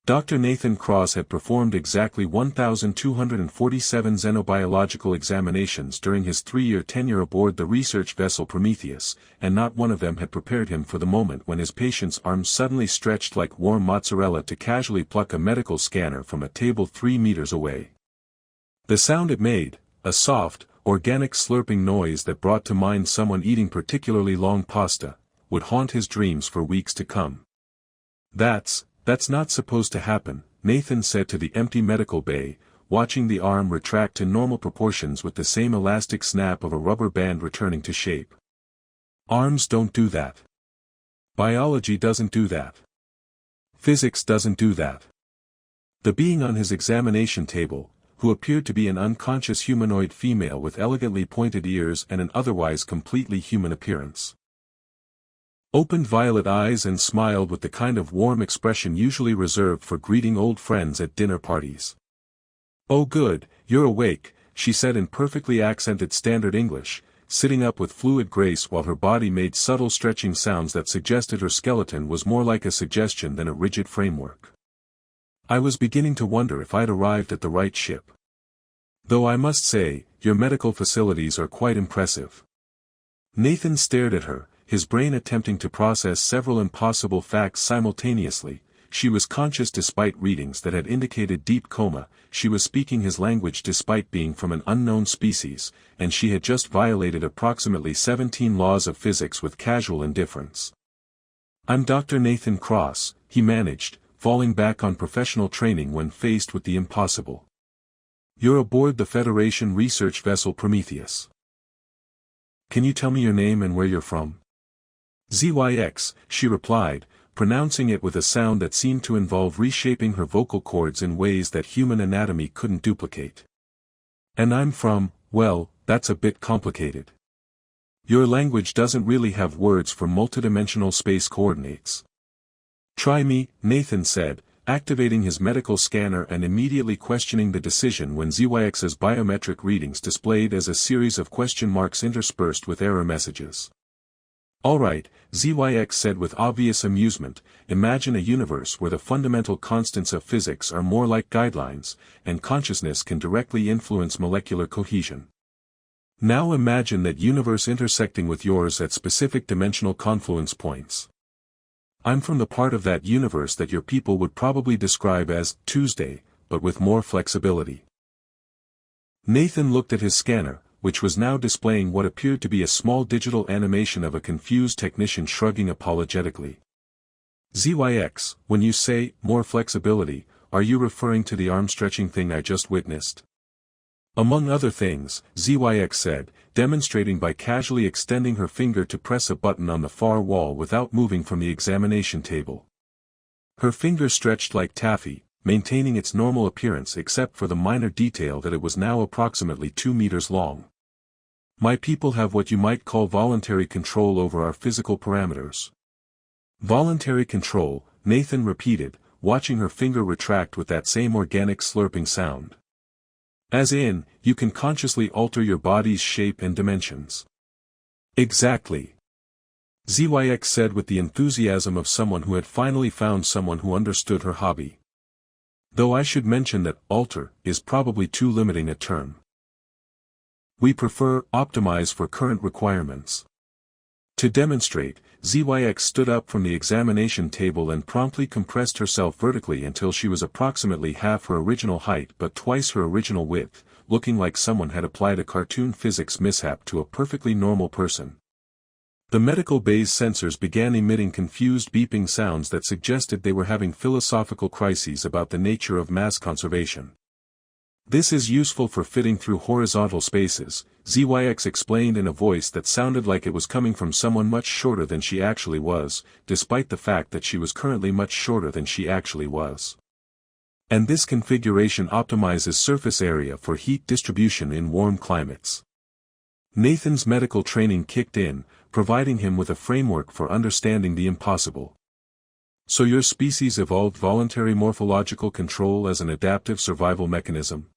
Dr. Nathan Cross had performed exactly 1,247 xenobiological examinations during his 3-year tenure aboard the research vessel Prometheus, and not one of them had prepared him for the moment when his patient's arms suddenly stretched like warm mozzarella to casually pluck a medical scanner from a table 3 meters away. The sound it made, a soft, organic slurping noise that brought to mind someone eating particularly long pasta, would haunt his dreams for weeks to come. That's not supposed to happen, Nathan said to the empty medical bay, watching the arm retract to normal proportions with the same elastic snap of a rubber band returning to shape. Arms don't do that. Biology doesn't do that. Physics doesn't do that. The being on his examination table, who appeared to be an unconscious humanoid female with elegantly pointed ears and an otherwise completely human appearance, opened violet eyes and smiled with the kind of warm expression usually reserved for greeting old friends at dinner parties. "Oh good, you're awake," she said in perfectly accented standard English, sitting up with fluid grace while her body made subtle stretching sounds that suggested her skeleton was more like a suggestion than a rigid framework. "I was beginning to wonder if I'd arrived at the right ship. Though I must say, your medical facilities are quite impressive." Nathan stared at her, his brain attempting to process several impossible facts simultaneously. She was conscious despite readings that had indicated deep coma, she was speaking his language despite being from an unknown species, and she had just violated approximately 17 laws of physics with casual indifference. "I'm Dr. Nathan Cross," he managed, falling back on professional training when faced with the impossible. "You're aboard the Federation research vessel Prometheus. Can you tell me your name and where you're from?" "ZYX," she replied, pronouncing it with a sound that seemed to involve reshaping her vocal cords in ways that human anatomy couldn't duplicate. "And I'm from, well, that's a bit complicated. Your language doesn't really have words for multidimensional space coordinates." "Try me," Nathan said, activating his medical scanner and immediately questioning the decision when ZYX's biometric readings displayed as a series of question marks interspersed with error messages. "All right," ZYX said with obvious amusement, "imagine a universe where the fundamental constants of physics are more like guidelines, and consciousness can directly influence molecular cohesion. Now imagine that universe intersecting with yours at specific dimensional confluence points. I'm from the part of that universe that your people would probably describe as Tuesday, but with more flexibility." Nathan looked at his scanner, which was now displaying what appeared to be a small digital animation of a confused technician shrugging apologetically. "ZYX, when you say, more flexibility, are you referring to the arm-stretching thing I just witnessed?" "Among other things," ZYX said, demonstrating by casually extending her finger to press a button on the far wall without moving from the examination table. Her finger stretched like taffy, maintaining its normal appearance except for the minor detail that it was now approximately 2 meters long. "My people have what you might call voluntary control over our physical parameters." "Voluntary control," Nathan repeated, watching her finger retract with that same organic slurping sound. "As in, you can consciously alter your body's shape and dimensions." "Exactly," ZYX said with the enthusiasm of someone who had finally found someone who understood her hobby. "Though I should mention that alter is probably too limiting a term. We prefer optimize for current requirements." To demonstrate, ZYX stood up from the examination table and promptly compressed herself vertically until she was approximately half her original height but twice her original width, looking like someone had applied a cartoon physics mishap to a perfectly normal person. The medical bay's sensors began emitting confused beeping sounds that suggested they were having philosophical crises about the nature of mass conservation. "This is useful for fitting through horizontal spaces," ZYX explained in a voice that sounded like it was coming from someone much shorter than she actually was, despite the fact that she was currently much shorter than she actually was. "And this configuration optimizes surface area for heat distribution in warm climates." Nathan's medical training kicked in, providing him with a framework for understanding the impossible. "So your species evolved voluntary morphological control as an adaptive survival mechanism?"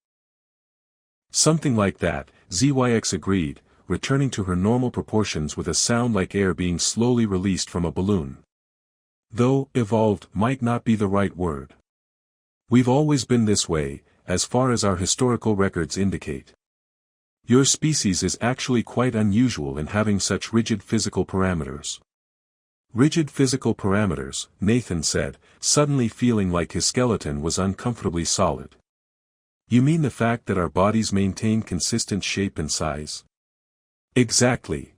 "Something like that," ZYX agreed, returning to her normal proportions with a sound like air being slowly released from a balloon. "Though, evolved might not be the right word. We've always been this way, as far as our historical records indicate. Your species is actually quite unusual in having such rigid physical parameters. Rigid physical parameters, Nathan said, suddenly feeling like his skeleton was uncomfortably solid. You mean the fact that our bodies maintain consistent shape and size? Exactly.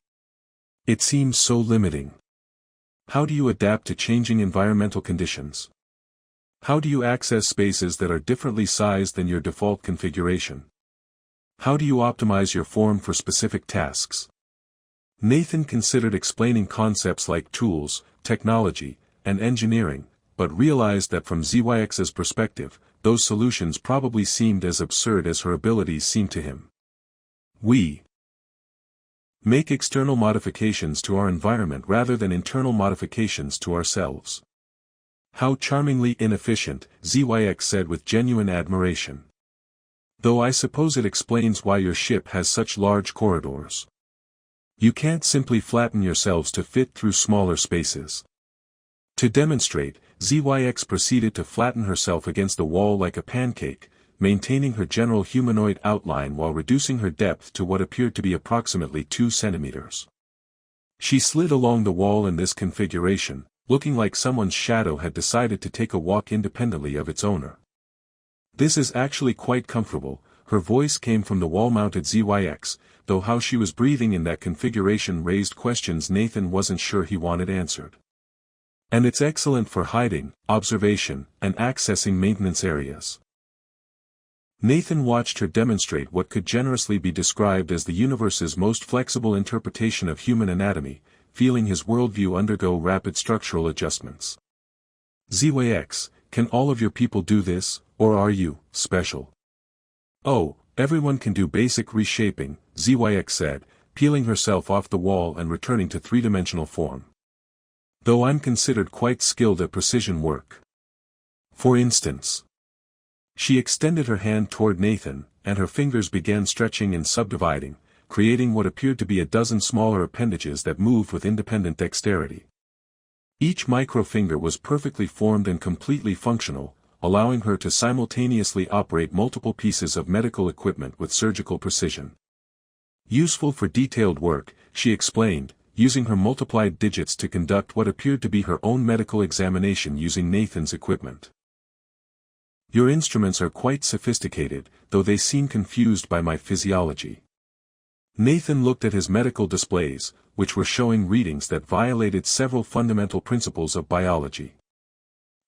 It seems so limiting. How do you adapt to changing environmental conditions? How do you access spaces that are differently sized than your default configuration? How do you optimize your form for specific tasks? Nathan considered explaining concepts like tools, technology, and engineering, but realized that from ZYX's perspective, those solutions probably seemed as absurd as her abilities seemed to him. We make external modifications to our environment rather than internal modifications to ourselves. How charmingly inefficient, ZYX said with genuine admiration. Though I suppose it explains why your ship has such large corridors. You can't simply flatten yourselves to fit through smaller spaces. To demonstrate, ZYX proceeded to flatten herself against the wall like a pancake, maintaining her general humanoid outline while reducing her depth to what appeared to be approximately 2 centimeters. She slid along the wall in this configuration, looking like someone's shadow had decided to take a walk independently of its owner. This is actually quite comfortable, her voice came from the wall-mounted ZYX, though how she was breathing in that configuration raised questions Nathan wasn't sure he wanted answered. And it's excellent for hiding, observation, and accessing maintenance areas. Nathan watched her demonstrate what could generously be described as the universe's most flexible interpretation of human anatomy, feeling his worldview undergo rapid structural adjustments. ZYX, can all of your people do this, or are you special? Oh, everyone can do basic reshaping, ZYX said, peeling herself off the wall and returning to three-dimensional form. Though I'm considered quite skilled at precision work. For instance. She extended her hand toward Nathan, and her fingers began stretching and subdividing, creating what appeared to be a dozen smaller appendages that moved with independent dexterity. Each microfinger was perfectly formed and completely functional, allowing her to simultaneously operate multiple pieces of medical equipment with surgical precision. Useful for detailed work, she explained, using her multiplied digits to conduct what appeared to be her own medical examination using Nathan's equipment. Your instruments are quite sophisticated, though they seem confused by my physiology. Nathan looked at his medical displays, which were showing readings that violated several fundamental principles of biology.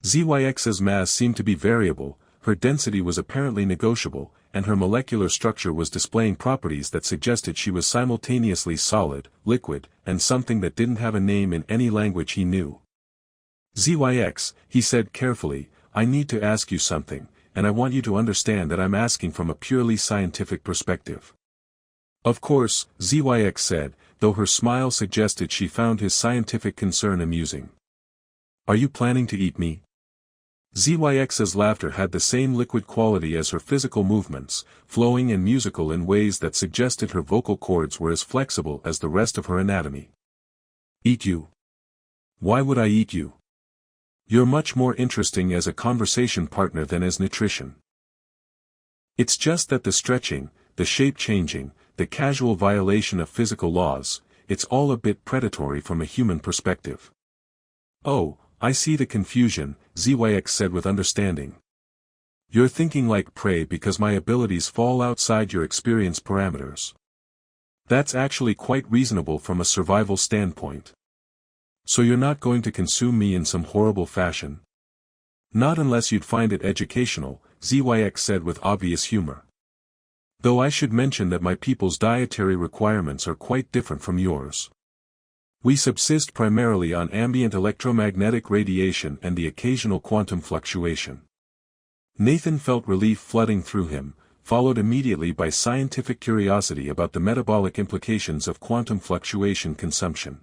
ZYX's mass seemed to be variable, her density was apparently negotiable, and her molecular structure was displaying properties that suggested she was simultaneously solid, liquid, and something that didn't have a name in any language he knew. ZYX, he said carefully, I need to ask you something, and I want you to understand that I'm asking from a purely scientific perspective. Of course, ZYX said, though her smile suggested she found his scientific concern amusing. Are you planning to eat me? ZYX's laughter had the same liquid quality as her physical movements, flowing and musical in ways that suggested her vocal cords were as flexible as the rest of her anatomy. Eat you? Why would I eat you? You're much more interesting as a conversation partner than as nutrition. It's just that the stretching, the shape changing, the casual violation of physical laws, it's all a bit predatory from a human perspective. Oh, I see the confusion, ZYX said with understanding. You're thinking like prey because my abilities fall outside your experience parameters. That's actually quite reasonable from a survival standpoint. So you're not going to consume me in some horrible fashion? Not unless you'd find it educational, ZYX said with obvious humor. Though I should mention that my people's dietary requirements are quite different from yours. We subsist primarily on ambient electromagnetic radiation and the occasional quantum fluctuation. Nathan felt relief flooding through him, followed immediately by scientific curiosity about the metabolic implications of quantum fluctuation consumption.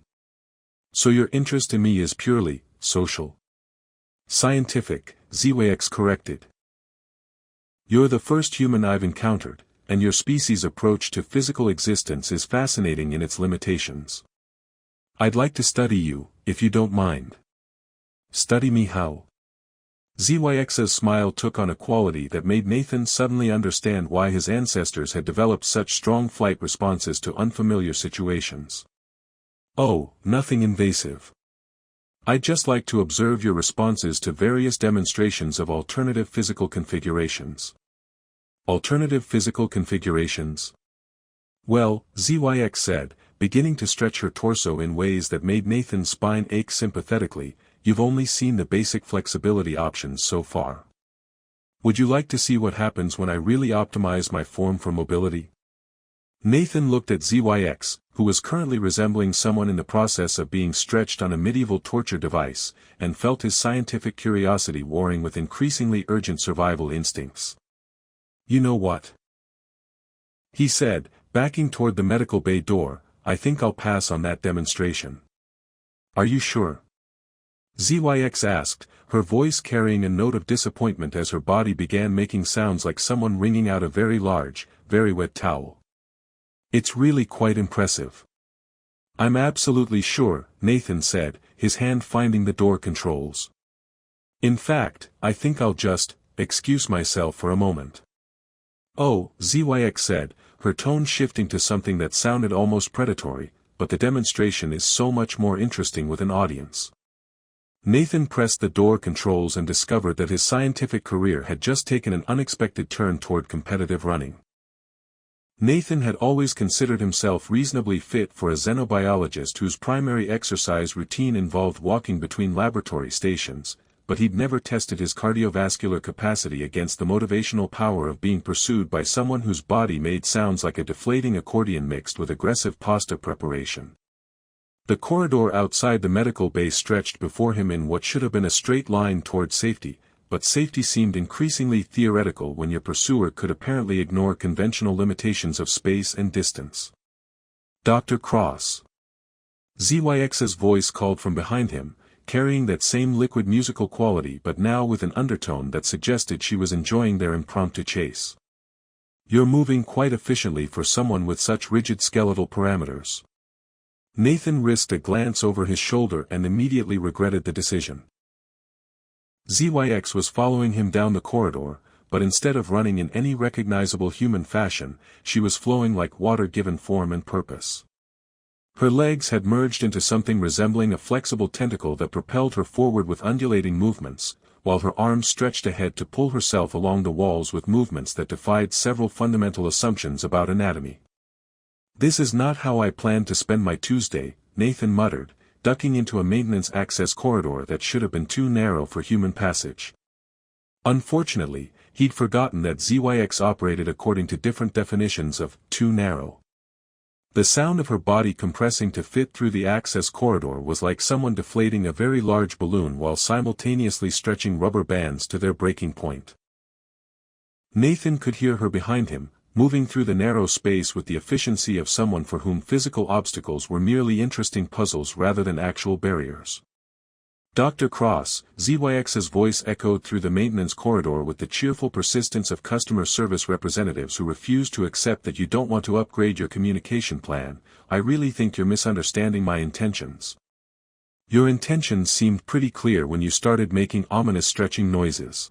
So your interest in me is purely social? Scientific, ZYX corrected. You're the first human I've encountered, and your species' approach to physical existence is fascinating in its limitations. I'd like to study you, if you don't mind. Study me how? ZYX's smile took on a quality that made Nathan suddenly understand why his ancestors had developed such strong flight responses to unfamiliar situations. Oh, nothing invasive. I'd just like to observe your responses to various demonstrations of alternative physical configurations. Alternative physical configurations? Well, ZYX said, beginning to stretch her torso in ways that made Nathan's spine ache sympathetically, you've only seen the basic flexibility options so far. Would you like to see what happens when I really optimize my form for mobility? Nathan looked at ZYX, who was currently resembling someone in the process of being stretched on a medieval torture device, and felt his scientific curiosity warring with increasingly urgent survival instincts. You know what? He said, backing toward the medical bay door, I think I'll pass on that demonstration. Are you sure? ZYX asked, her voice carrying a note of disappointment as her body began making sounds like someone wringing out a very large, very wet towel. It's really quite impressive. I'm absolutely sure, Nathan said, his hand finding the door controls. In fact, I think I'll just excuse myself for a moment. Oh, ZYX said, her tone shifting to something that sounded almost predatory, but the demonstration is so much more interesting with an audience. Nathan pressed the door controls and discovered that his scientific career had just taken an unexpected turn toward competitive running. Nathan had always considered himself reasonably fit for a xenobiologist whose primary exercise routine involved walking between laboratory stations, but he'd never tested his cardiovascular capacity against the motivational power of being pursued by someone whose body made sounds like a deflating accordion mixed with aggressive pasta preparation. The corridor outside the medical bay stretched before him in what should have been a straight line toward safety, but safety seemed increasingly theoretical when your pursuer could apparently ignore conventional limitations of space and distance. Dr. Cross. ZYX's voice called from behind him, carrying that same liquid musical quality but now with an undertone that suggested she was enjoying their impromptu chase. You're moving quite efficiently for someone with such rigid skeletal parameters. Nathan risked a glance over his shoulder and immediately regretted the decision. ZYX was following him down the corridor, but instead of running in any recognizable human fashion, she was flowing like water given form and purpose. Her legs had merged into something resembling a flexible tentacle that propelled her forward with undulating movements, while her arms stretched ahead to pull herself along the walls with movements that defied several fundamental assumptions about anatomy. This is not how I planned to spend my Tuesday, Nathan muttered, ducking into a maintenance access corridor that should have been too narrow for human passage. Unfortunately, he'd forgotten that ZYX operated according to different definitions of too narrow. The sound of her body compressing to fit through the access corridor was like someone deflating a very large balloon while simultaneously stretching rubber bands to their breaking point. Nathan could hear her behind him, moving through the narrow space with the efficiency of someone for whom physical obstacles were merely interesting puzzles rather than actual barriers. Dr. Cross, ZYX's voice echoed through the maintenance corridor with the cheerful persistence of customer service representatives who refuse to accept that you don't want to upgrade your communication plan. I really think you're misunderstanding my intentions. Your intentions seemed pretty clear when you started making ominous stretching noises.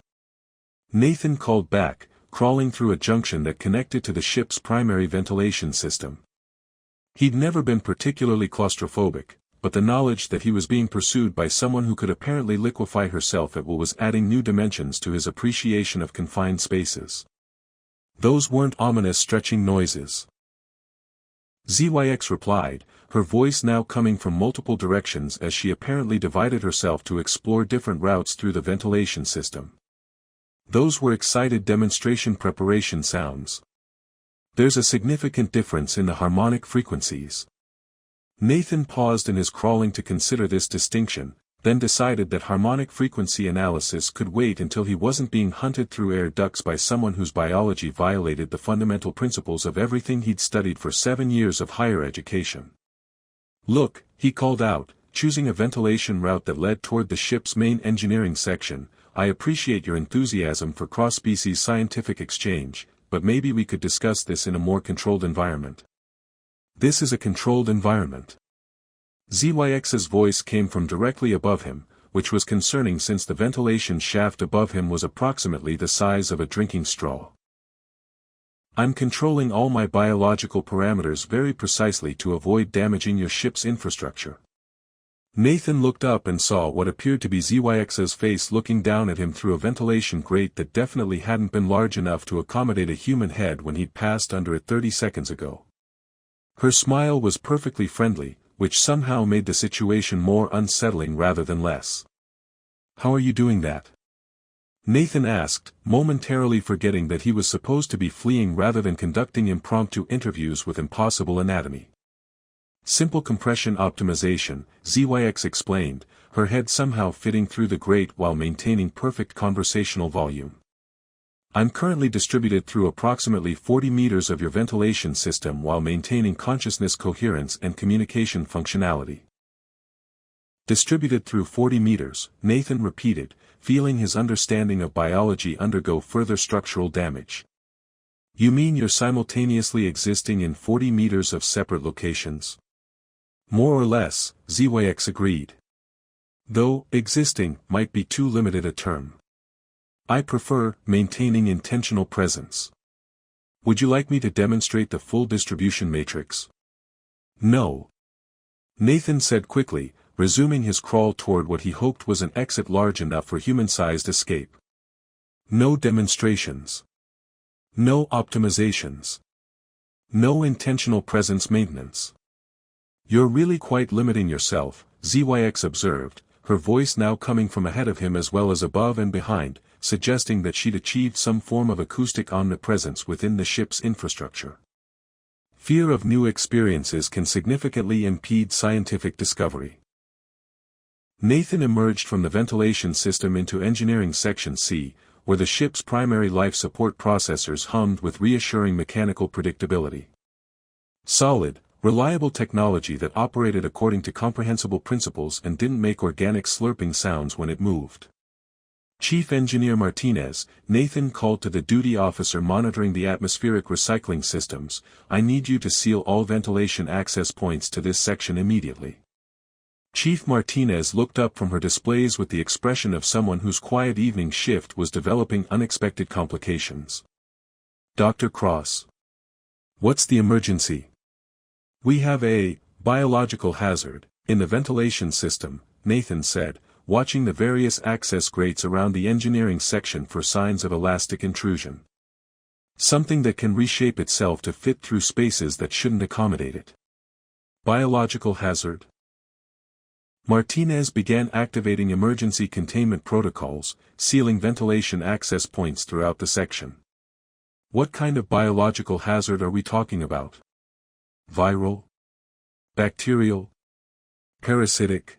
Nathan called back, crawling through a junction that connected to the ship's primary ventilation system. He'd never been particularly claustrophobic, but the knowledge that he was being pursued by someone who could apparently liquefy herself at will was adding new dimensions to his appreciation of confined spaces. Those weren't ominous stretching noises. ZYX replied, her voice now coming from multiple directions as she apparently divided herself to explore different routes through the ventilation system. Those were excited demonstration preparation sounds. There's a significant difference in the harmonic frequencies. Nathan paused in his crawling to consider this distinction, then decided that harmonic frequency analysis could wait until he wasn't being hunted through air ducts by someone whose biology violated the fundamental principles of everything he'd studied for 7 years of higher education. Look, he called out, choosing a ventilation route that led toward the ship's main engineering section. I appreciate your enthusiasm for cross-species scientific exchange, but maybe we could discuss this in a more controlled environment. This is a controlled environment. ZYX's voice came from directly above him, which was concerning since the ventilation shaft above him was approximately the size of a drinking straw. I'm controlling all my biological parameters very precisely to avoid damaging your ship's infrastructure. Nathan looked up and saw what appeared to be ZYX's face looking down at him through a ventilation grate that definitely hadn't been large enough to accommodate a human head when he'd passed under it 30 seconds ago. Her smile was perfectly friendly, which somehow made the situation more unsettling rather than less. "How are you doing that?" Nathan asked, momentarily forgetting that he was supposed to be fleeing rather than conducting impromptu interviews with impossible anatomy. "Simple compression optimization," ZYX explained, her head somehow fitting through the grate while maintaining perfect conversational volume. "I'm currently distributed through approximately 40 meters of your ventilation system while maintaining consciousness coherence and communication functionality." "Distributed through 40 meters, Nathan repeated, feeling his understanding of biology undergo further structural damage. "You mean you're simultaneously existing in 40 meters of separate locations?" "More or less," ZYX agreed. "Though, existing, might be too limited a term. I prefer maintaining intentional presence. Would you like me to demonstrate the full distribution matrix?" "No," Nathan said quickly, resuming his crawl toward what he hoped was an exit large enough for human-sized escape. "No demonstrations. No optimizations. No intentional presence maintenance. You're really quite limiting yourself," ZYX observed, her voice now coming from ahead of him as well as above and behind, suggesting that she'd achieved some form of acoustic omnipresence within the ship's infrastructure. "Fear of new experiences can significantly impede scientific discovery." Nathan emerged from the ventilation system into Engineering Section C, where the ship's primary life support processors hummed with reassuring mechanical predictability. Solid, reliable technology that operated according to comprehensible principles and didn't make organic slurping sounds when it moved. "Chief Engineer Martinez," Nathan called to the duty officer monitoring the atmospheric recycling systems, "I need you to seal all ventilation access points to this section immediately." Chief Martinez looked up from her displays with the expression of someone whose quiet evening shift was developing unexpected complications. "Dr. Cross. What's the emergency?" "We have a biological hazard in the ventilation system," Nathan said, watching the various access grates around the engineering section for signs of elastic intrusion. "Something that can reshape itself to fit through spaces that shouldn't accommodate it." "Biological hazard?" Martinez began activating emergency containment protocols, sealing ventilation access points throughout the section. "What kind of biological hazard are we talking about? Viral? Bacterial? Parasitic?"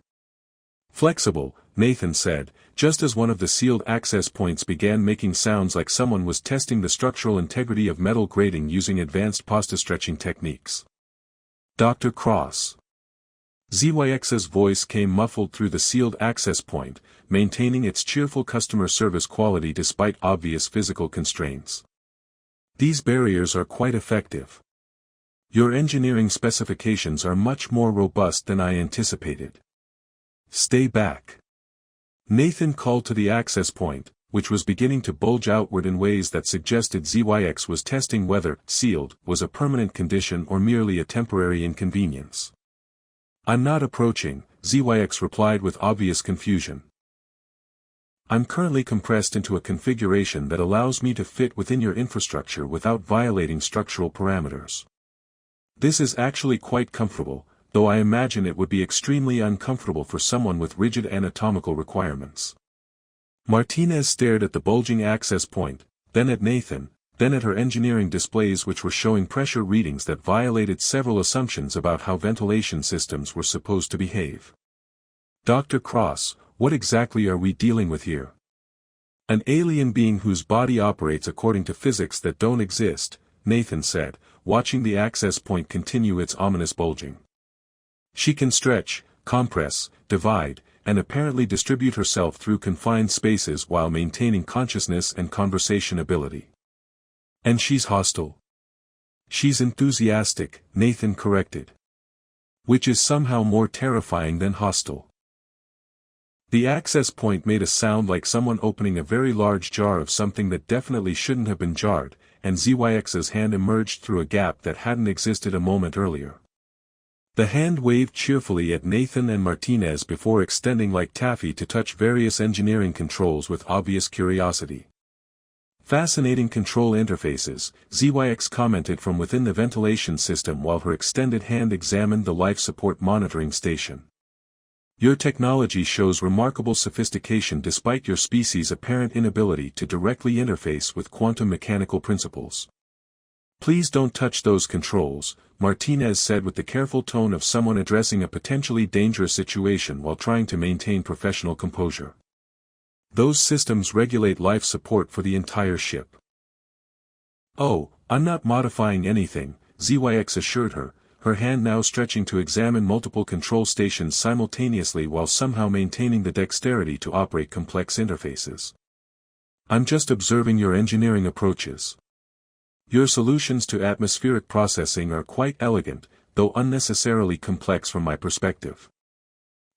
"Flexible," Nathan said, just as one of the sealed access points began making sounds like someone was testing the structural integrity of metal grating using advanced pasta stretching techniques. "Dr. Cross." ZYX's voice came muffled through the sealed access point, maintaining its cheerful customer service quality despite obvious physical constraints. "These barriers are quite effective. Your engineering specifications are much more robust than I anticipated. Stay back." Nathan called to the access point, which was beginning to bulge outward in ways that suggested ZYX was testing whether sealed was a permanent condition or merely a temporary inconvenience. "I'm not approaching," ZYX replied with obvious confusion. "I'm currently compressed into a configuration that allows me to fit within your infrastructure without violating structural parameters. This is actually quite comfortable, though I imagine it would be extremely uncomfortable for someone with rigid anatomical requirements." Martinez stared at the bulging access point, then at Nathan, then at her engineering displays which were showing pressure readings that violated several assumptions about how ventilation systems were supposed to behave. "Dr. Cross, what exactly are we dealing with here?" "An alien being whose body operates according to physics that don't exist," Nathan said, watching the access point continue its ominous bulging. "She can stretch, compress, divide, and apparently distribute herself through confined spaces while maintaining consciousness and conversation ability. And she's hostile." "She's enthusiastic," Nathan corrected. "Which is somehow more terrifying than hostile." The access point made a sound like someone opening a very large jar of something that definitely shouldn't have been jarred, and ZYX's hand emerged through a gap that hadn't existed a moment earlier. The hand waved cheerfully at Nathan and Martinez before extending like taffy to touch various engineering controls with obvious curiosity. Fascinating control interfaces, ZYX commented from within the ventilation system while her extended hand examined the life support monitoring station. Your technology shows remarkable sophistication despite your species' apparent inability to directly interface with quantum mechanical principles. Please don't touch those controls, Martinez said with the careful tone of someone addressing a potentially dangerous situation while trying to maintain professional composure. Those systems regulate life support for the entire ship. Oh, I'm not modifying anything, ZYX assured her, her hand now stretching to examine multiple control stations simultaneously while somehow maintaining the dexterity to operate complex interfaces. I'm just observing your engineering approaches. Your solutions to atmospheric processing are quite elegant, though unnecessarily complex from my perspective.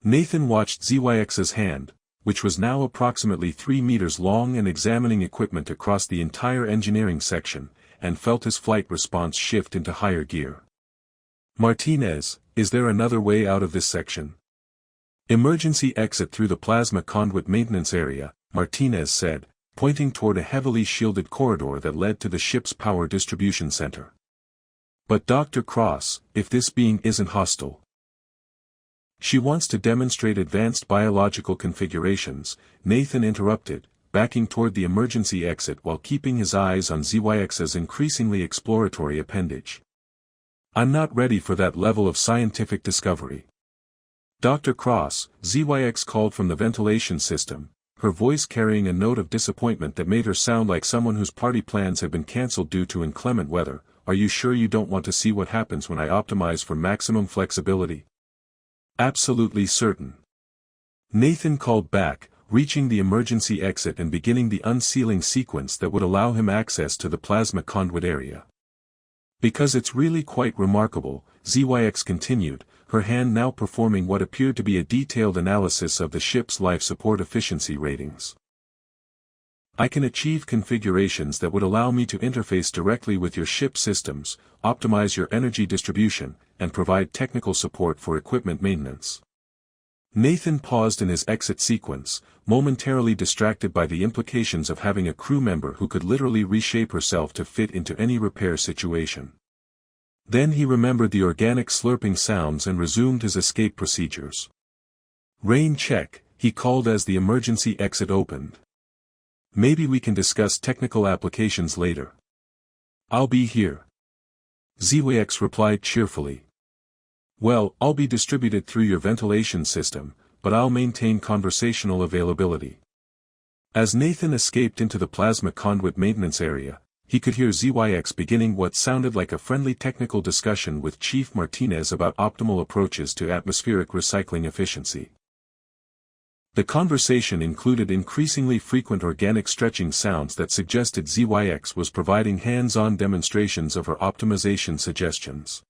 Nathan watched ZYX's hand, which was now approximately 3 meters long and examining equipment across the entire engineering section, and felt his flight response shift into higher gear. Martinez, is there another way out of this section? Emergency exit through the plasma conduit maintenance area, Martinez said, pointing toward a heavily shielded corridor that led to the ship's power distribution center. But Dr. Cross, if this being isn't hostile. She wants to demonstrate advanced biological configurations, Nathan interrupted, backing toward the emergency exit while keeping his eyes on ZYX's increasingly exploratory appendage. I'm not ready for that level of scientific discovery. Dr. Cross, ZYX called from the ventilation system, her voice carrying a note of disappointment that made her sound like someone whose party plans had been cancelled due to inclement weather. Are you sure you don't want to see what happens when I optimize for maximum flexibility? Absolutely certain. Nathan called back, reaching the emergency exit and beginning the unsealing sequence that would allow him access to the plasma conduit area. Because it's really quite remarkable, ZYX continued, her hand now performing what appeared to be a detailed analysis of the ship's life support efficiency ratings. I can achieve configurations that would allow me to interface directly with your ship systems, optimize your energy distribution, and provide technical support for equipment maintenance. Nathan paused in his exit sequence, momentarily distracted by the implications of having a crew member who could literally reshape herself to fit into any repair situation. Then he remembered the organic slurping sounds and resumed his escape procedures. Rain check, he called as the emergency exit opened. Maybe we can discuss technical applications later. I'll be here. ZYX replied cheerfully. Well, I'll be distributed through your ventilation system, but I'll maintain conversational availability. As Nathan escaped into the plasma conduit maintenance area, he could hear ZYX beginning what sounded like a friendly technical discussion with Chief Martinez about optimal approaches to atmospheric recycling efficiency. The conversation included increasingly frequent organic stretching sounds that suggested ZYX was providing hands-on demonstrations of her optimization suggestions.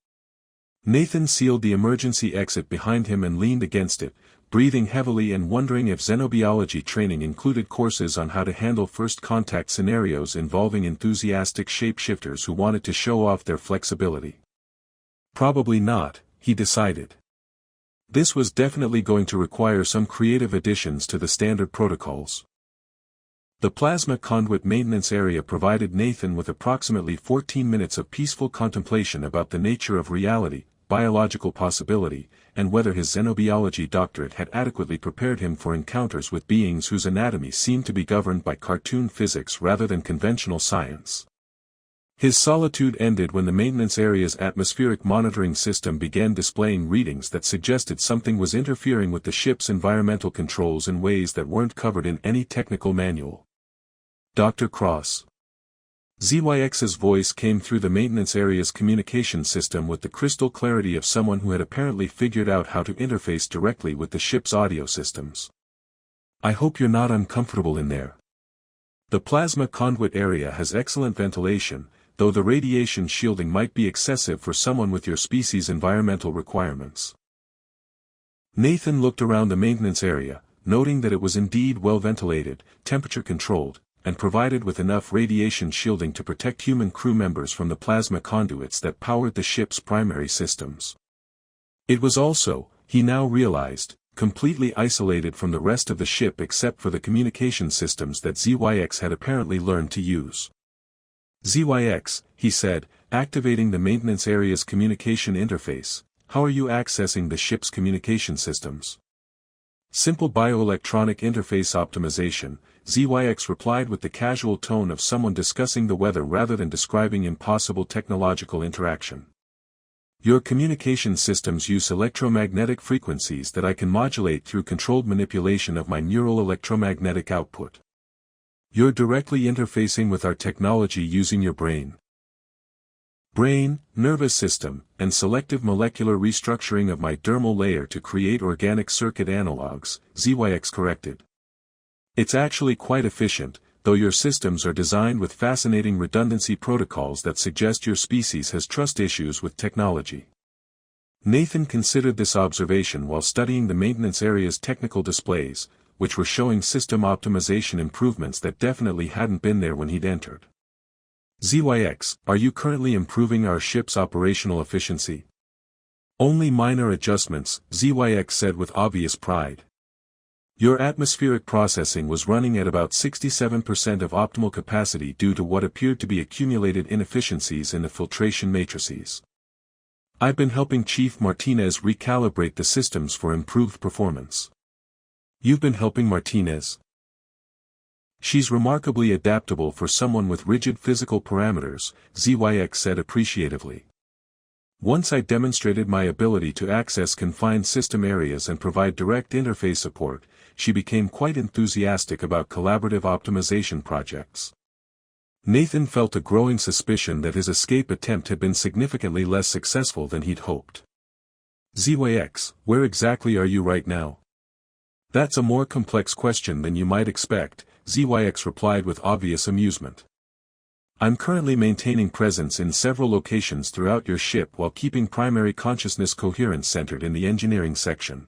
Nathan sealed the emergency exit behind him and leaned against it, breathing heavily and wondering if xenobiology training included courses on how to handle first-contact scenarios involving enthusiastic shapeshifters who wanted to show off their flexibility. Probably not, he decided. This was definitely going to require some creative additions to the standard protocols. The plasma conduit maintenance area provided Nathan with approximately 14 minutes of peaceful contemplation about the nature of reality, biological possibility, and whether his xenobiology doctorate had adequately prepared him for encounters with beings whose anatomy seemed to be governed by cartoon physics rather than conventional science. His solitude ended when the maintenance area's atmospheric monitoring system began displaying readings that suggested something was interfering with the ship's environmental controls in ways that weren't covered in any technical manual. Dr. Cross. ZYX's voice came through the maintenance area's communication system with the crystal clarity of someone who had apparently figured out how to interface directly with the ship's audio systems. I hope you're not uncomfortable in there. The plasma conduit area has excellent ventilation, though the radiation shielding might be excessive for someone with your species' environmental requirements. Nathan looked around the maintenance area, noting that it was indeed well ventilated, temperature-controlled, and provided with enough radiation shielding to protect human crew members from the plasma conduits that powered the ship's primary systems. It was also, he now realized, completely isolated from the rest of the ship except for the communication systems that ZYX had apparently learned to use. ZYX, he said, activating the maintenance area's communication interface. How are you accessing the ship's communication systems? Simple bioelectronic interface optimization, ZYX replied with the casual tone of someone discussing the weather rather than describing impossible technological interaction. Your communication systems use electromagnetic frequencies that I can modulate through controlled manipulation of my neural electromagnetic output. You're directly interfacing with our technology using your brain, nervous system, and selective molecular restructuring of my dermal layer to create organic circuit analogs, ZYX corrected. It's actually quite efficient, though your systems are designed with fascinating redundancy protocols that suggest your species has trust issues with technology. Nathan considered this observation while studying the maintenance area's technical displays, which were showing system optimization improvements that definitely hadn't been there when he'd entered. ZYX, are you currently improving our ship's operational efficiency? Only minor adjustments, ZYX said with obvious pride. Your atmospheric processing was running at about 67% of optimal capacity due to what appeared to be accumulated inefficiencies in the filtration matrices. I've been helping Chief Martinez recalibrate the systems for improved performance. You've been helping Martinez? She's remarkably adaptable for someone with rigid physical parameters, ZYX said appreciatively. Once I demonstrated my ability to access confined system areas and provide direct interface support, she became quite enthusiastic about collaborative optimization projects. Nathan felt a growing suspicion that his escape attempt had been significantly less successful than he'd hoped. ZYX, where exactly are you right now? That's a more complex question than you might expect, ZYX replied with obvious amusement. I'm currently maintaining presence in several locations throughout your ship while keeping primary consciousness coherence centered in the engineering section.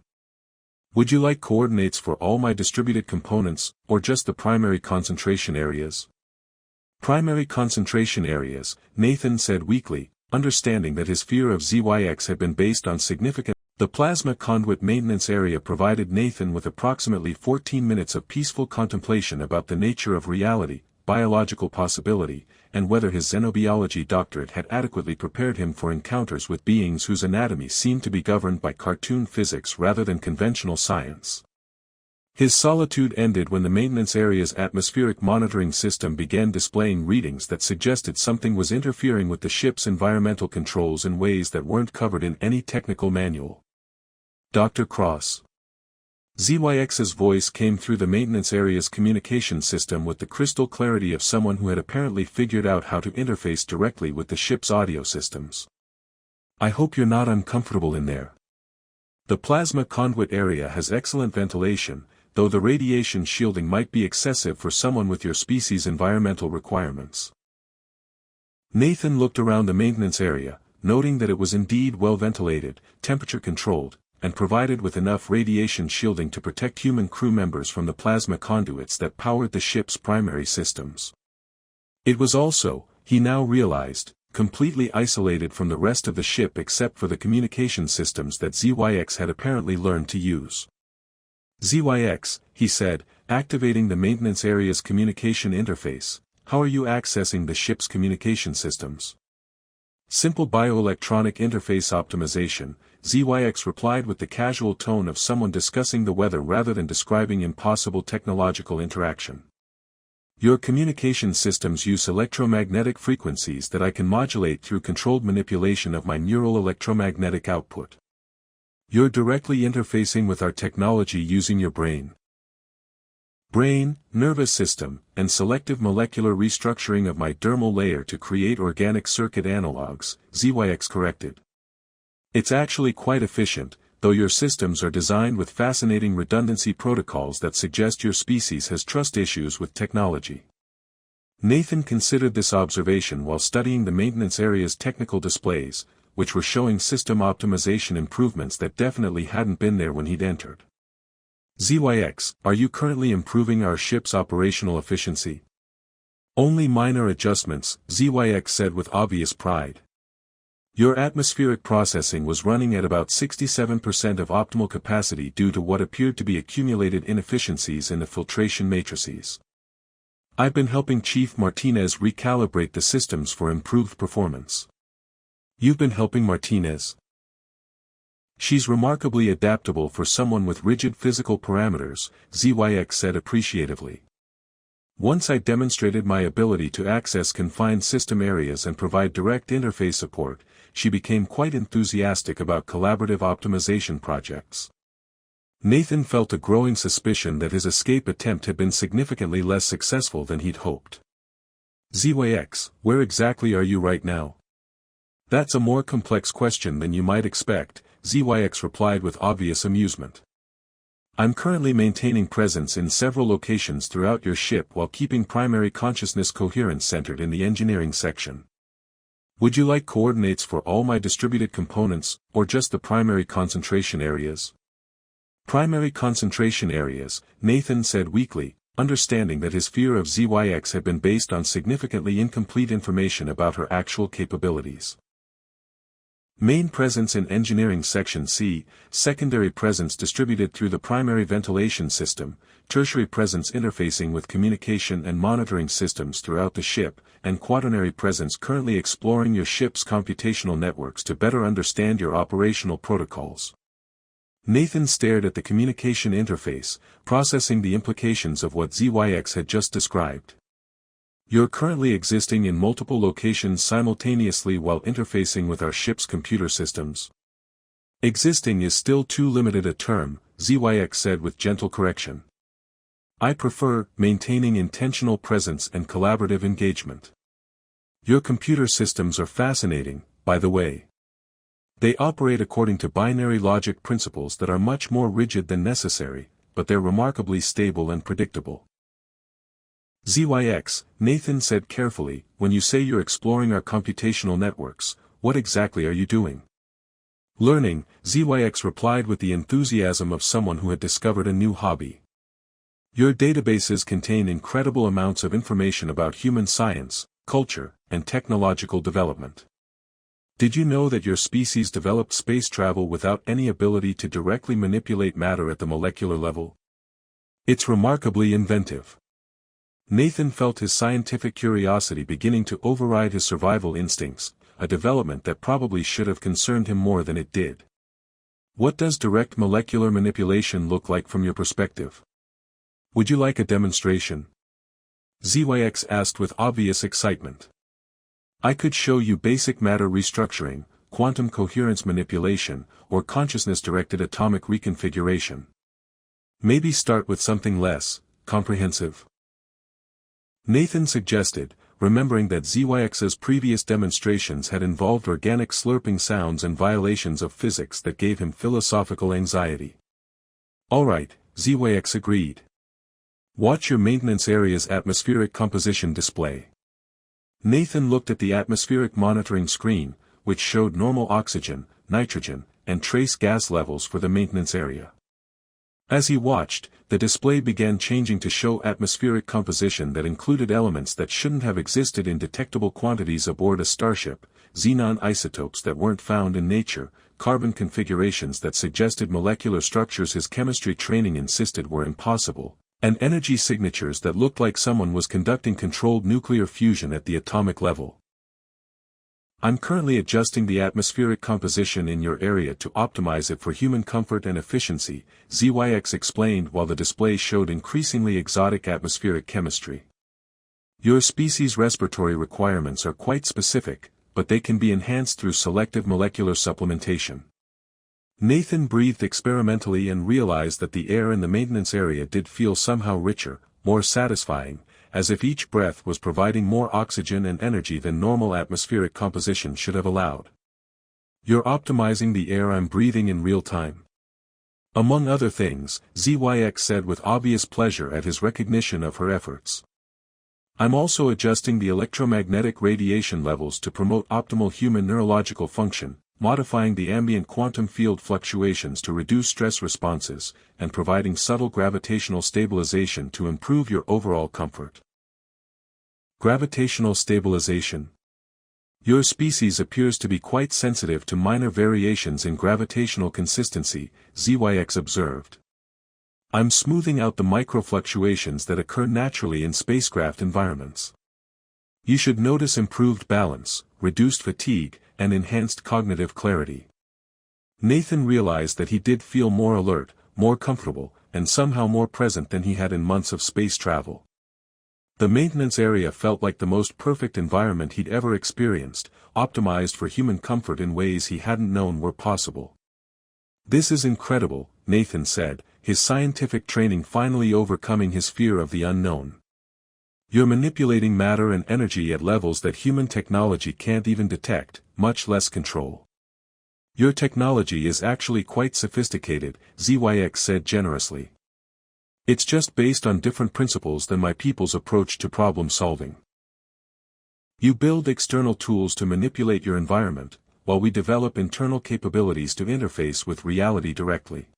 Would you like coordinates for all my distributed components, or just the primary concentration areas? Primary concentration areas, Nathan said weakly, understanding that his fear of ZYX had been based on significant. The plasma conduit maintenance area provided Nathan with approximately 14 minutes of peaceful contemplation about the nature of reality, biological possibility, and whether his xenobiology doctorate had adequately prepared him for encounters with beings whose anatomy seemed to be governed by cartoon physics rather than conventional science. His solitude ended when the maintenance area's atmospheric monitoring system began displaying readings that suggested something was interfering with the ship's environmental controls in ways that weren't covered in any technical manual. Dr. Cross. ZYX's voice came through the maintenance area's communication system with the crystal clarity of someone who had apparently figured out how to interface directly with the ship's audio systems. I hope you're not uncomfortable in there. The plasma conduit area has excellent ventilation, though the radiation shielding might be excessive for someone with your species' environmental requirements. Nathan looked around the maintenance area, noting that it was indeed well ventilated, temperature-controlled, and provided with enough radiation shielding to protect human crew members from the plasma conduits that powered the ship's primary systems. It was also, he now realized, completely isolated from the rest of the ship except for the communication systems that ZYX had apparently learned to use. ZYX, he said, activating the maintenance area's communication interface. How are you accessing the ship's communication systems? Simple bioelectronic interface optimization, ZYX replied with the casual tone of someone discussing the weather rather than describing impossible technological interaction. Your communication systems use electromagnetic frequencies that I can modulate through controlled manipulation of my neural electromagnetic output. You're directly interfacing with our technology using your brain, nervous system, and selective molecular restructuring of my dermal layer to create organic circuit analogs, ZYX corrected. It's actually quite efficient, though your systems are designed with fascinating redundancy protocols that suggest your species has trust issues with technology. Nathan considered this observation while studying the maintenance area's technical displays, which were showing system optimization improvements that definitely hadn't been there when he'd entered. ZYX, are you currently improving our ship's operational efficiency? Only minor adjustments, ZYX said with obvious pride. Your atmospheric processing was running at about 67% of optimal capacity due to what appeared to be accumulated inefficiencies in the filtration matrices. I've been helping Chief Martinez recalibrate the systems for improved performance. You've been helping Martinez? She's remarkably adaptable for someone with rigid physical parameters, ZYX said appreciatively. Once I demonstrated my ability to access confined system areas and provide direct interface support, she became quite enthusiastic about collaborative optimization projects. Nathan felt a growing suspicion that his escape attempt had been significantly less successful than he'd hoped. ZYX, where exactly are you right now? That's a more complex question than you might expect, ZYX replied with obvious amusement. I'm currently maintaining presence in several locations throughout your ship while keeping primary consciousness coherence centered in the engineering section. Would you like coordinates for all my distributed components, or just the primary concentration areas? Primary concentration areas, Nathan said weakly, understanding that his fear of ZYX had been based on significantly incomplete information about her actual capabilities. Main presence in engineering section C, secondary presence distributed through the primary ventilation system, tertiary presence interfacing with communication and monitoring systems throughout the ship, and quaternary presence currently exploring your ship's computational networks to better understand your operational protocols. Nathan stared at the communication interface, processing the implications of what ZYX had just described. You're currently existing in multiple locations simultaneously while interfacing with our ship's computer systems. Existing is still too limited a term, ZYX said with gentle correction. I prefer maintaining intentional presence and collaborative engagement. Your computer systems are fascinating, by the way. They operate according to binary logic principles that are much more rigid than necessary, but they're remarkably stable and predictable. ZYX, Nathan said carefully, when you say you're exploring our computational networks, what exactly are you doing? Learning, ZYX replied with the enthusiasm of someone who had discovered a new hobby. Your databases contain incredible amounts of information about human science, culture, and technological development. Did you know that your species developed space travel without any ability to directly manipulate matter at the molecular level? It's remarkably inventive. Nathan felt his scientific curiosity beginning to override his survival instincts, a development that probably should have concerned him more than it did. What does direct molecular manipulation look like from your perspective? Would you like a demonstration? ZYX asked with obvious excitement. I could show you basic matter restructuring, quantum coherence manipulation, or consciousness-directed atomic reconfiguration. Maybe start with something less comprehensive. Nathan suggested, remembering that ZYX's previous demonstrations had involved organic slurping sounds and violations of physics that gave him philosophical anxiety. All right, ZYX agreed. Watch your maintenance area's atmospheric composition display. Nathan looked at the atmospheric monitoring screen, which showed normal oxygen, nitrogen, and trace gas levels for the maintenance area. As he watched, the display began changing to show atmospheric composition that included elements that shouldn't have existed in detectable quantities aboard a starship, xenon isotopes that weren't found in nature, carbon configurations that suggested molecular structures his chemistry training insisted were impossible, and energy signatures that looked like someone was conducting controlled nuclear fusion at the atomic level. I'm currently adjusting the atmospheric composition in your area to optimize it for human comfort and efficiency, ZYX explained while the display showed increasingly exotic atmospheric chemistry. Your species' respiratory requirements are quite specific, but they can be enhanced through selective molecular supplementation. Nathan breathed experimentally and realized that the air in the maintenance area did feel somehow richer, more satisfying, as if each breath was providing more oxygen and energy than normal atmospheric composition should have allowed. You're optimizing the air I'm breathing in real time. Among other things, ZYX said with obvious pleasure at his recognition of her efforts. I'm also adjusting the electromagnetic radiation levels to promote optimal human neurological function, modifying the ambient quantum field fluctuations to reduce stress responses, and providing subtle gravitational stabilization to improve your overall comfort. Gravitational stabilization. Your species appears to be quite sensitive to minor variations in gravitational consistency, ZYX observed. I'm smoothing out the microfluctuations that occur naturally in spacecraft environments. You should notice improved balance, reduced fatigue, and enhanced cognitive clarity. Nathan realized that he did feel more alert, more comfortable, and somehow more present than he had in months of space travel. The maintenance area felt like the most perfect environment he'd ever experienced, optimized for human comfort in ways he hadn't known were possible. "This is incredible," Nathan said, his scientific training finally overcoming his fear of the unknown. "You're manipulating matter and energy at levels that human technology can't even detect, much less control. Your technology is actually quite sophisticated," ZYX said generously. "It's just based on different principles than my people's approach to problem solving. You build external tools to manipulate your environment, while we develop internal capabilities to interface with reality directly.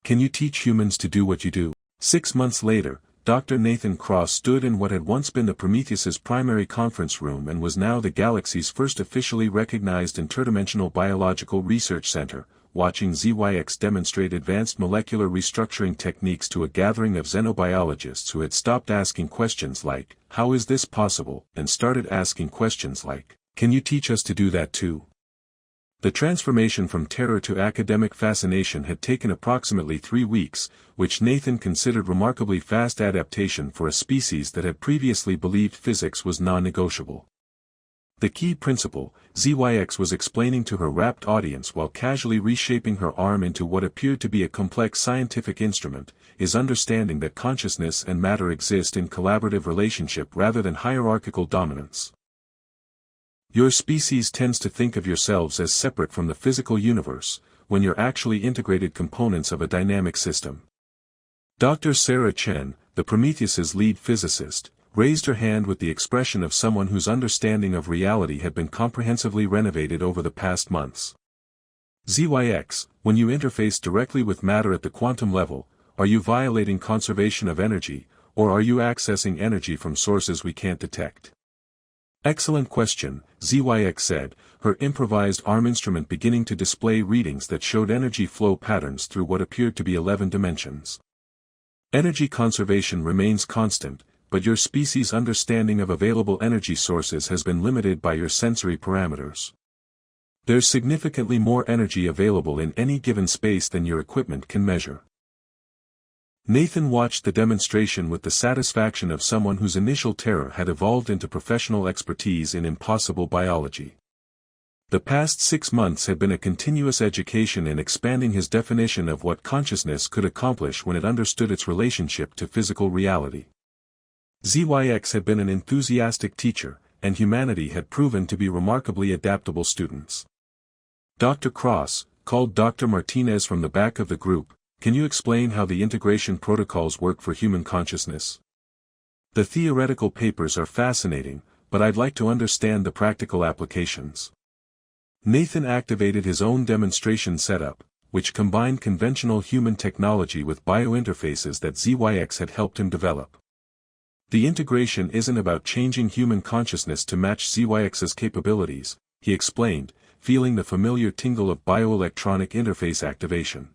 Can you teach humans to do what you do?" 6 months later, Dr. Nathan Cross stood in what had once been the Prometheus's primary conference room and was now the galaxy's first officially recognized interdimensional biological research center, watching ZYX demonstrate advanced molecular restructuring techniques to a gathering of xenobiologists who had stopped asking questions like, "How is this possible?" and started asking questions like, "Can you teach us to do that too?" The transformation from terror to academic fascination had taken approximately 3 weeks, which Nathan considered remarkably fast adaptation for a species that had previously believed physics was non-negotiable. The key principle, ZYX was explaining to her rapt audience while casually reshaping her arm into what appeared to be a complex scientific instrument, is understanding that consciousness and matter exist in collaborative relationship rather than hierarchical dominance. Your species tends to think of yourselves as separate from the physical universe, when you're actually integrated components of a dynamic system. Dr. Sarah Chen, the Prometheus's lead physicist, raised her hand with the expression of someone whose understanding of reality had been comprehensively renovated over the past months. ZYX, when you interface directly with matter at the quantum level, are you violating conservation of energy, or are you accessing energy from sources we can't detect? Excellent question, ZYX said, her improvised arm instrument beginning to display readings that showed energy flow patterns through what appeared to be 11 dimensions. Energy conservation remains constant, but your species' understanding of available energy sources has been limited by your sensory parameters. There's significantly more energy available in any given space than your equipment can measure. Nathan watched the demonstration with the satisfaction of someone whose initial terror had evolved into professional expertise in impossible biology. The past 6 months had been a continuous education in expanding his definition of what consciousness could accomplish when it understood its relationship to physical reality. ZYX had been an enthusiastic teacher, and humanity had proven to be remarkably adaptable students. Dr. Cross, called Dr. Martinez from the back of the group, "Can you explain how the integration protocols work for human consciousness? The theoretical papers are fascinating, but I'd like to understand the practical applications." Nathan activated his own demonstration setup, which combined conventional human technology with biointerfaces that ZYX had helped him develop. The integration isn't about changing human consciousness to match ZYX's capabilities, he explained, feeling the familiar tingle of bioelectronic interface activation.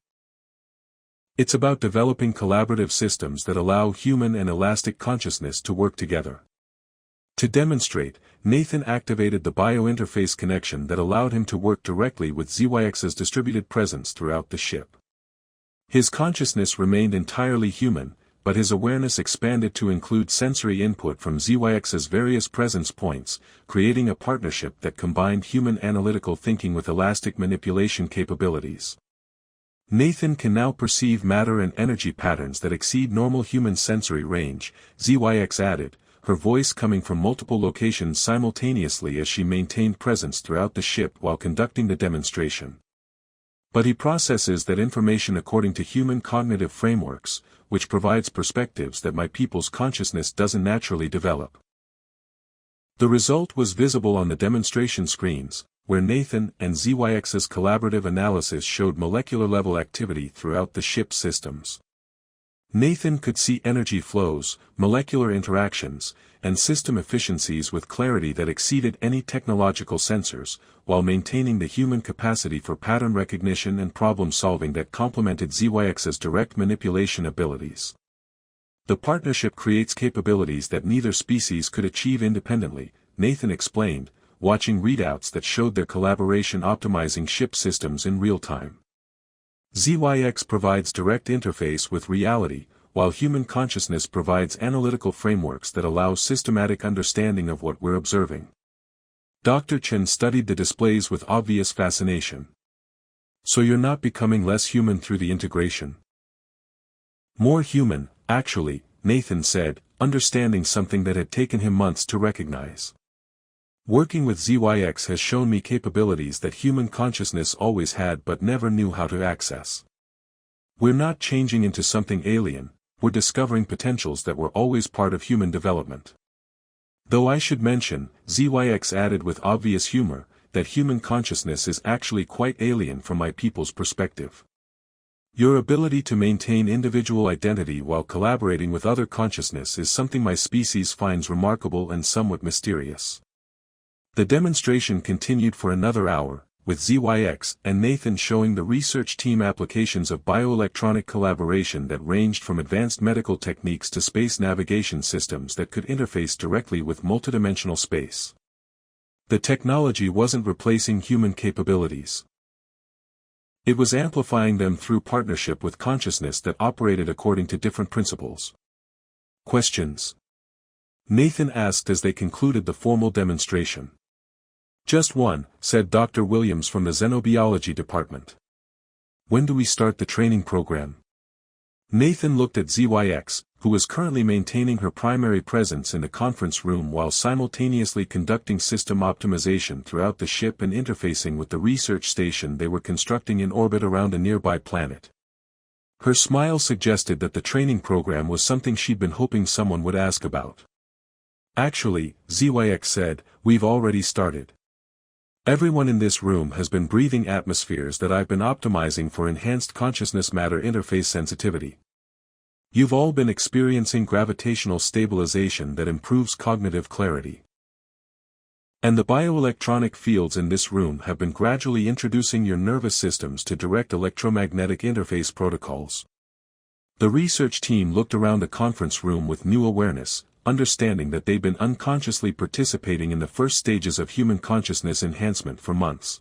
It's about developing collaborative systems that allow human and elastic consciousness to work together. To demonstrate, Nathan activated the biointerface connection that allowed him to work directly with ZYX's distributed presence throughout the ship. His consciousness remained entirely human, but his awareness expanded to include sensory input from ZYX's various presence points, creating a partnership that combined human analytical thinking with elastic manipulation capabilities. Nathan can now perceive matter and energy patterns that exceed normal human sensory range, ZYX added, her voice coming from multiple locations simultaneously as she maintained presence throughout the ship while conducting the demonstration. But he processes that information according to human cognitive frameworks, which provides perspectives that my people's consciousness doesn't naturally develop. The result was visible on the demonstration screens, where Nathan and ZYX's collaborative analysis showed molecular-level activity throughout the ship's systems. Nathan could see energy flows, molecular interactions, and system efficiencies with clarity that exceeded any technological sensors, while maintaining the human capacity for pattern recognition and problem-solving that complemented ZYX's direct manipulation abilities. The partnership creates capabilities that neither species could achieve independently, Nathan explained, watching readouts that showed their collaboration optimizing ship systems in real time. ZYX provides direct interface with reality, while human consciousness provides analytical frameworks that allow systematic understanding of what we're observing. Dr. Chen studied the displays with obvious fascination. So you're not becoming less human through the integration? More human, actually, Nathan said, understanding something that had taken him months to recognize. Working with ZYX has shown me capabilities that human consciousness always had but never knew how to access. We're not changing into something alien, we're discovering potentials that were always part of human development. Though I should mention, ZYX added with obvious humor, that human consciousness is actually quite alien from my people's perspective. Your ability to maintain individual identity while collaborating with other consciousness is something my species finds remarkable and somewhat mysterious. The demonstration continued for another hour, with ZYX and Nathan showing the research team applications of bioelectronic collaboration that ranged from advanced medical techniques to space navigation systems that could interface directly with multidimensional space. The technology wasn't replacing human capabilities. It was amplifying them through partnership with consciousness that operated according to different principles. Questions? Nathan asked as they concluded the formal demonstration. Just one, said Dr. Williams from the xenobiology department. When do we start the training program? Nathan looked at ZYX, who was currently maintaining her primary presence in the conference room while simultaneously conducting system optimization throughout the ship and interfacing with the research station they were constructing in orbit around a nearby planet. Her smile suggested that the training program was something she'd been hoping someone would ask about. Actually, ZYX said, we've already started. Everyone in this room has been breathing atmospheres that I've been optimizing for enhanced consciousness matter interface sensitivity. You've all been experiencing gravitational stabilization that improves cognitive clarity. And the bioelectronic fields in this room have been gradually introducing your nervous systems to direct electromagnetic interface protocols. The research team looked around the conference room with new awareness, understanding that they'd been unconsciously participating in the first stages of human consciousness enhancement for months.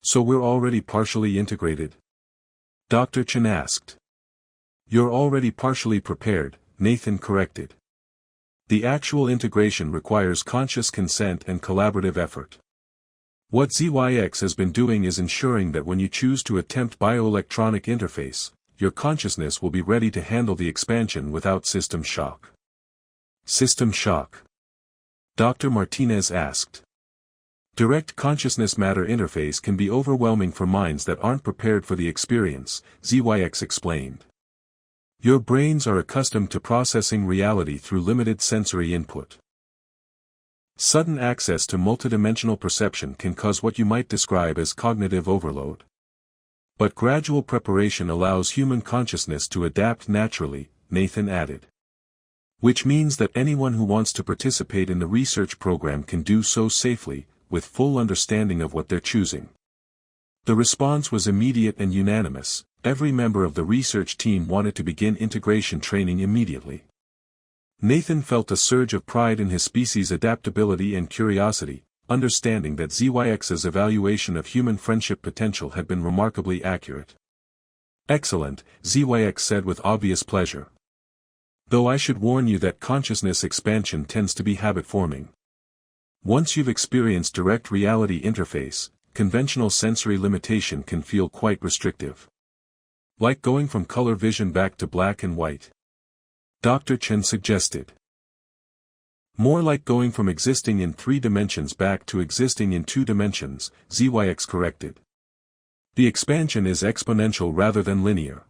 So we're already partially integrated? Dr. Chen asked. You're already partially prepared, Nathan corrected. The actual integration requires conscious consent and collaborative effort. What ZYX has been doing is ensuring that when you choose to attempt bioelectronic interface, your consciousness will be ready to handle the expansion without system shock. System shock? Dr. Martinez asked. Direct consciousness matter interface can be overwhelming for minds that aren't prepared for the experience, ZYX explained. Your brains are accustomed to processing reality through limited sensory input. Sudden access to multidimensional perception can cause what you might describe as cognitive overload. But gradual preparation allows human consciousness to adapt naturally, Nathan added. Which means that anyone who wants to participate in the research program can do so safely, with full understanding of what they're choosing. The response was immediate and unanimous. Every member of the research team wanted to begin integration training immediately. Nathan felt a surge of pride in his species' adaptability and curiosity, understanding that ZYX's evaluation of human friendship potential had been remarkably accurate. Excellent, ZYX said with obvious pleasure. Though I should warn you that consciousness expansion tends to be habit-forming. Once you've experienced direct reality interface, conventional sensory limitation can feel quite restrictive. Like going from color vision back to black and white. Dr. Chen suggested. More like going from existing in 3 dimensions back to existing in 2 dimensions, ZYX corrected. The expansion is exponential rather than linear.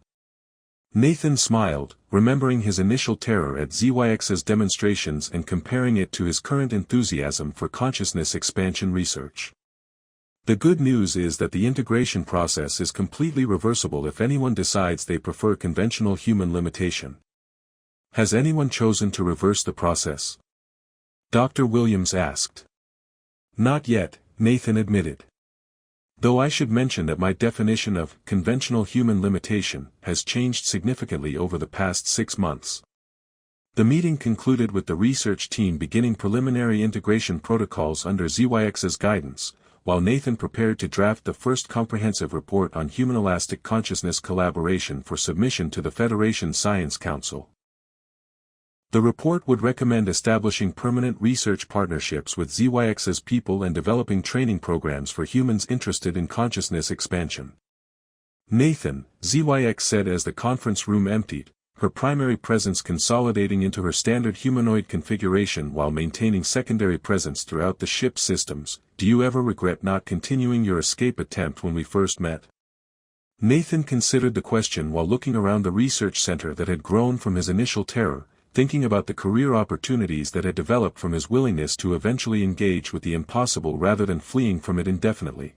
Nathan smiled, remembering his initial terror at ZYX's demonstrations and comparing it to his current enthusiasm for consciousness expansion research. The good news is that the integration process is completely reversible if anyone decides they prefer conventional human limitation. Has anyone chosen to reverse the process? Dr. Williams asked. Not yet, Nathan admitted. Though I should mention that my definition of conventional human limitation has changed significantly over the past 6 months. The meeting concluded with the research team beginning preliminary integration protocols under ZYX's guidance, while Nathan prepared to draft the first comprehensive report on human elastic consciousness collaboration for submission to the Federation Science Council. The report would recommend establishing permanent research partnerships with ZYX's people and developing training programs for humans interested in consciousness expansion. Nathan, ZYX said as the conference room emptied, her primary presence consolidating into her standard humanoid configuration while maintaining secondary presence throughout the ship's systems. Do you ever regret not continuing your escape attempt when we first met? Nathan considered the question while looking around the research center that had grown from his initial terror, thinking about the career opportunities that had developed from his willingness to eventually engage with the impossible rather than fleeing from it indefinitely.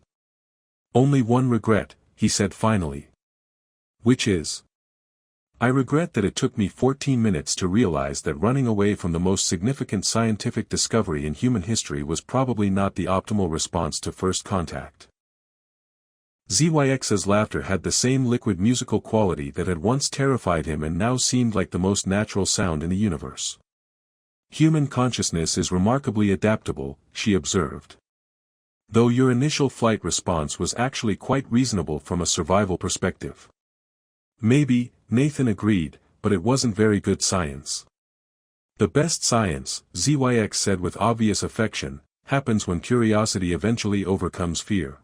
Only one regret, he said finally. Which is? I regret that it took me 14 minutes to realize that running away from the most significant scientific discovery in human history was probably not the optimal response to first contact. ZYX's laughter had the same liquid musical quality that had once terrified him and now seemed like the most natural sound in the universe. Human consciousness is remarkably adaptable, she observed. Though your initial flight response was actually quite reasonable from a survival perspective. Maybe, Nathan agreed, but it wasn't very good science. The best science, ZYX said with obvious affection, happens when curiosity eventually overcomes fear.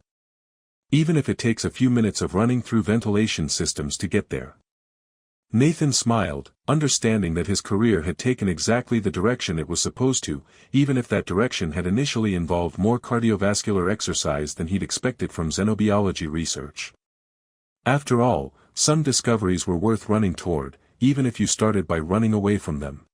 Even if it takes a few minutes of running through ventilation systems to get there. Nathan smiled, understanding that his career had taken exactly the direction it was supposed to, even if that direction had initially involved more cardiovascular exercise than he'd expected from xenobiology research. After all, some discoveries were worth running toward, even if you started by running away from them.